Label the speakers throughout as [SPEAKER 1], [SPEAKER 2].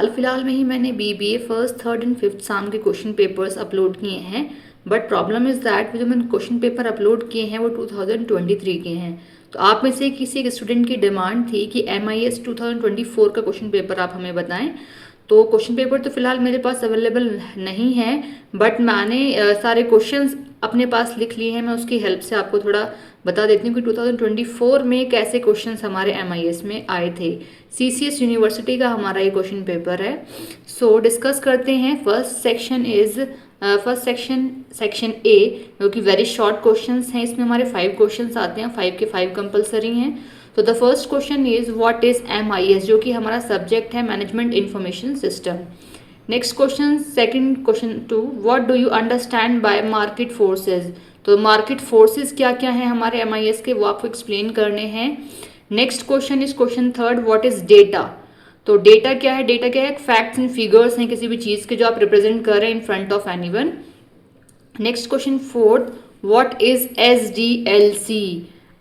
[SPEAKER 1] हाल फिलहाल में ही मैंने BBA first third and fifth साम के क्वेश्चन पेपर्स अपलोड किए हैं, बट प्रॉब्लम इज़ दैट जो मैंने क्वेश्चन पेपर अपलोड किए हैं वो 2023 के हैं। तो आप में से किसी एक स्टूडेंट की डिमांड थी कि MIS 2024 का क्वेश्चन पेपर आप हमें बताएं। तो क्वेश्चन पेपर तो फिलहाल मेरे पास अवेलेबल नहीं है, बट मैंने सारे क्वेश्चंस अपने पास लिख लिए हैं। मैं उसकी हेल्प से आपको थोड़ा बता देती हूँ कि 2024 में कैसे क्वेश्चंस हमारे MIS में आए थे। CCS यूनिवर्सिटी का हमारा ये क्वेश्चन पेपर है। सो डिस्कस करते हैं। फर्स्ट सेक्शन ए, जो कि वेरी शॉर्ट क्वेश्चंस हैं। इसमें हमारे 5 क्वेश्चंस आते हैं, 5 के 5 कंपलसरी हैं। तो the first question is what is MIS, जो कि हमारा सब्जेक्ट है management information system. Next question, second question 2, what do you understand by market forces. तो मार्केट फोर्सेज क्या क्या हैं हमारे MIS के, वो आपको एक्सप्लेन करने हैं। Next question is question third, what is data. तो डेटा क्या है, डेटा क्या है, फैक्ट्स एंड फिगर्स हैं किसी भी चीज़ के जो आप रिप्रेजेंट कर रहे हैं in front of anyone. Next question fourth, what is SDLC।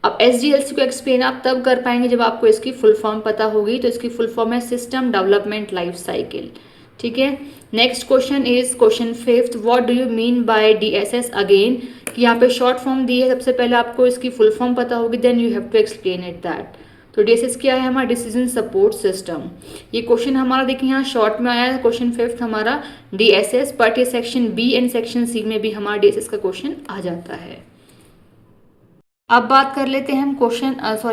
[SPEAKER 1] अब SDLC को एक्सप्लेन आप तब कर पाएंगे जब आपको इसकी फुल फॉर्म पता होगी। तो इसकी फुल फॉर्म है सिस्टम डेवलपमेंट लाइफ साइकिल। ठीक है। Next question is question fifth, what do you mean bye DSS। Again कि यहाँ पे शॉर्ट फॉर्म दी है, सबसे पहले आपको इसकी फुल फॉर्म पता होगी, then you have to explain it that. तो DSS क्या है, हमारा डिसीजन सपोर्ट सिस्टम। ये क्वेश्चन हमारा देखिए यहाँ शॉर्ट में आया है, क्वेश्चन फिफ्थ हमारा DSS, बट ये section B and section C में भी हमारा DSS का क्वेश्चन आ जाता है। अब बात कर लेते हैं हम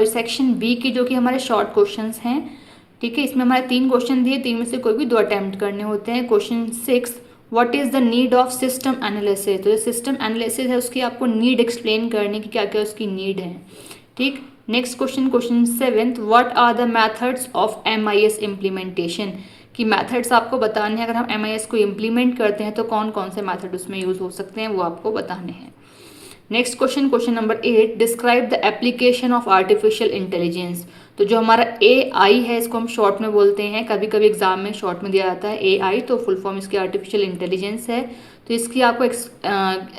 [SPEAKER 1] सेक्शन B की, जो कि हमारे शॉर्ट क्वेश्चंस हैं। ठीक है, इसमें हमारे 3 क्वेश्चन दिए, 3 में से कोई भी 2 अटेम्प्ट करने होते हैं। Question 6, what is the need of system analysis. तो जो सिस्टम एनालिसिस है उसकी आपको नीड एक्सप्लेन करने की, क्या क्या उसकी नीड है। ठीक। Next question 7, what are the methods of MIS implementation. कि मेथड्स आपको बताने हैं, अगर हम MIS को इम्प्लीमेंट करते हैं तो कौन कौन से मेथड उसमें यूज हो सकते हैं, वो आपको बताने हैं। Next question number 8, describe the application of artificial intelligence. तो जो हमारा AI है, इसको हम शॉर्ट में बोलते हैं, कभी कभी एग्जाम में शॉर्ट में दिया जाता है AI, तो फुल फॉर्म इसकी आर्टिफिशियल इंटेलिजेंस है। तो इसकी आपको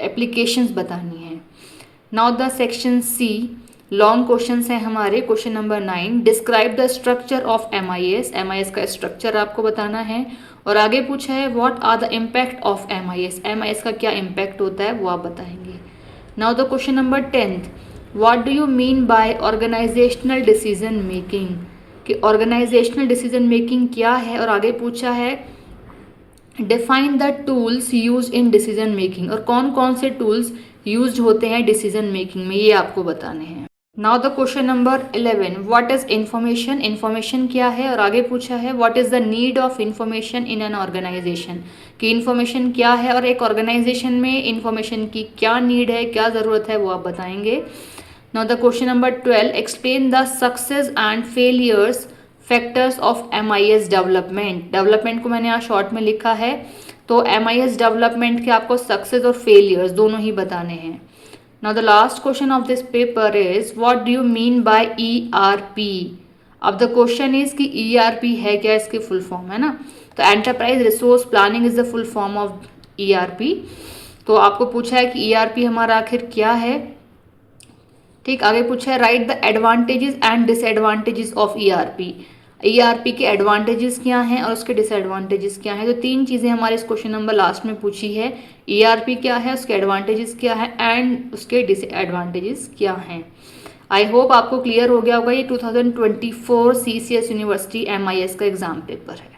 [SPEAKER 1] एप्लीकेशंस बतानी है। Now the section C, long questions हैं हमारे। Question number 9, describe the structure of MIS का स्ट्रक्चर आपको बताना है। और आगे पूछा है what are the impact of MIS का क्या इम्पैक्ट होता है वो आप बताएंगे। Now the question number 10, what do you mean by organizational decision making. कि ऑर्गेनाइजेशनल डिसीजन मेकिंग क्या है। और आगे पूछा है define the tools use in decision making, और कौन कौन से टूल्स यूज होते हैं डिसीजन मेकिंग में, ये आपको बताने हैं। Now the question number 11, what is information. Information क्या है। और आगे पूछा है what is the need of information in an organization. कि इन्फॉर्मेशन क्या है और एक ऑर्गेनाइजेशन में इन्फॉर्मेशन की क्या नीड है, क्या ज़रूरत है, वो आप बताएंगे। Now the question number 12, explain the success and failures factors of MIS development. Development को मैंने यहाँ शॉर्ट में लिखा है, तो MIS डेवलपमेंट के आपको सक्सेस और फेलियर्स दोनों ही बताने हैं। Now the last question of this paper is what do you mean by ERP। अब the question is कि ERP है क्या, इसकी फुल फॉर्म है ना। तो enterprise resource planning is the full form of ERP। तो आपको पूछा है कि ERP हमारा आखिर क्या है। ठीक। आगे पूछा है right the advantages and disadvantages of ERP के एडवांटेजेस क्या हैं और उसके डिसएडवांटेजेस क्या हैं। तो 3 चीज़ें हमारे इस क्वेश्चन नंबर लास्ट में पूछी है। ERP क्या है, उसके एडवांटेजेस क्या है एंड उसके डिसएडवांटेजेस क्या हैं। आई होप आपको क्लियर हो गया होगा। ये 2024 CCS यूनिवर्सिटी MIS का एग्जाम पेपर है।